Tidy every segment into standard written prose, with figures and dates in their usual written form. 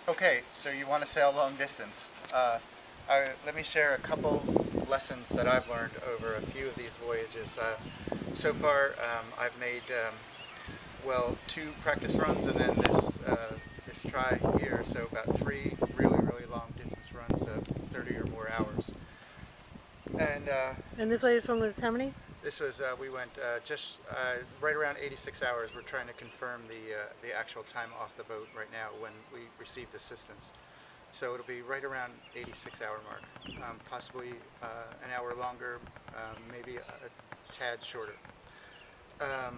Okay, so you want to sail long distance. Let me share a couple lessons that I've learned over a few of these voyages. So far, I've made well, 2 practice runs and then this try here, so about 3 really long distance runs of 30 or more hours. And And this latest one was how many? this was we went just right around 86 hours. We're trying to confirm the actual time off the boat right now when we received assistance. So it'll be right around 86-hour mark, possibly an hour longer, maybe a tad shorter. At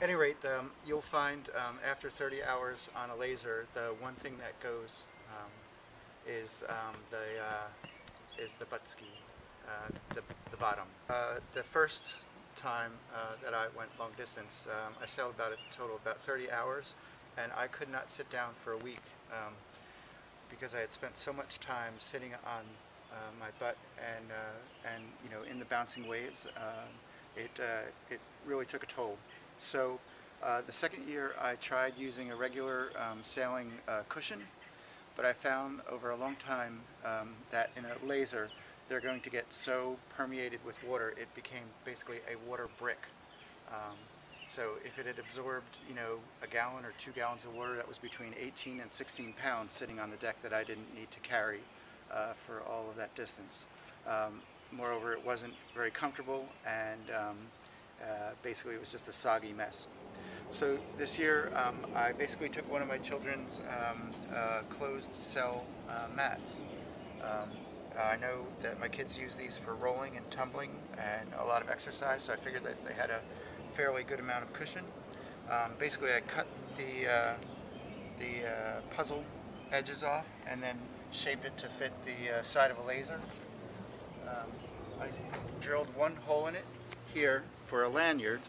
any rate, you'll find after 30 hours on a laser, the one thing that goes is the butt ski, the bottom. The first time that I went long distance, I sailed about a total of about 30 hours, and I could not sit down for a week because I had spent so much time sitting on my butt and in the bouncing waves. It really took a toll. So the second year I tried using a regular sailing cushion, but I found over a long time that in a laser they're going to get so permeated with water it became basically a water brick. So if it had absorbed, a gallon or 2 gallons of water, that was between 18 and 16 pounds sitting on the deck that I didn't need to carry for all of that distance. Moreover, it wasn't very comfortable, and basically it was just a soggy mess. So this year I basically took one of my children's closed cell mats. I know that my kids use these for rolling and tumbling and a lot of exercise, so I figured that they had a fairly good amount of cushion. Basically I cut the puzzle edges off and then shaped it to fit the side of a laser. I drilled one hole in it here for a lanyard.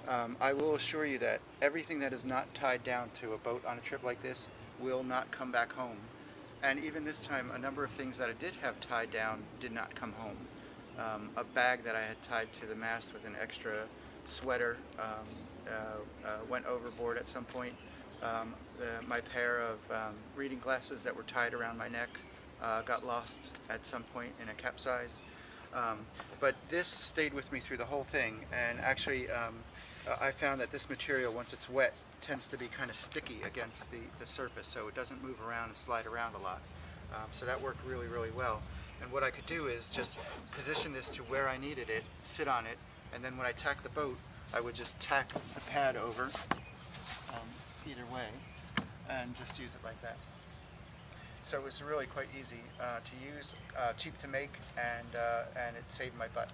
I will assure you that everything that is not tied down to a boat on a trip like this will not come back home. And even this time, a number of things that I did have tied down did not come home. A bag that I had tied to the mast with an extra sweater went overboard at some point. My pair of reading glasses that were tied around my neck got lost at some point in a capsize. But this stayed with me through the whole thing, and actually I found that this material, once it's wet, tends to be kind of sticky against the surface, so it doesn't move around and slide around a lot. So that worked really well. And what I could do is just position this to where I needed it, sit on it, and then when I tack the boat, I would just tack the pad over either way and just use it like that. So it was really quite easy to use, cheap to make, and it saved my butt.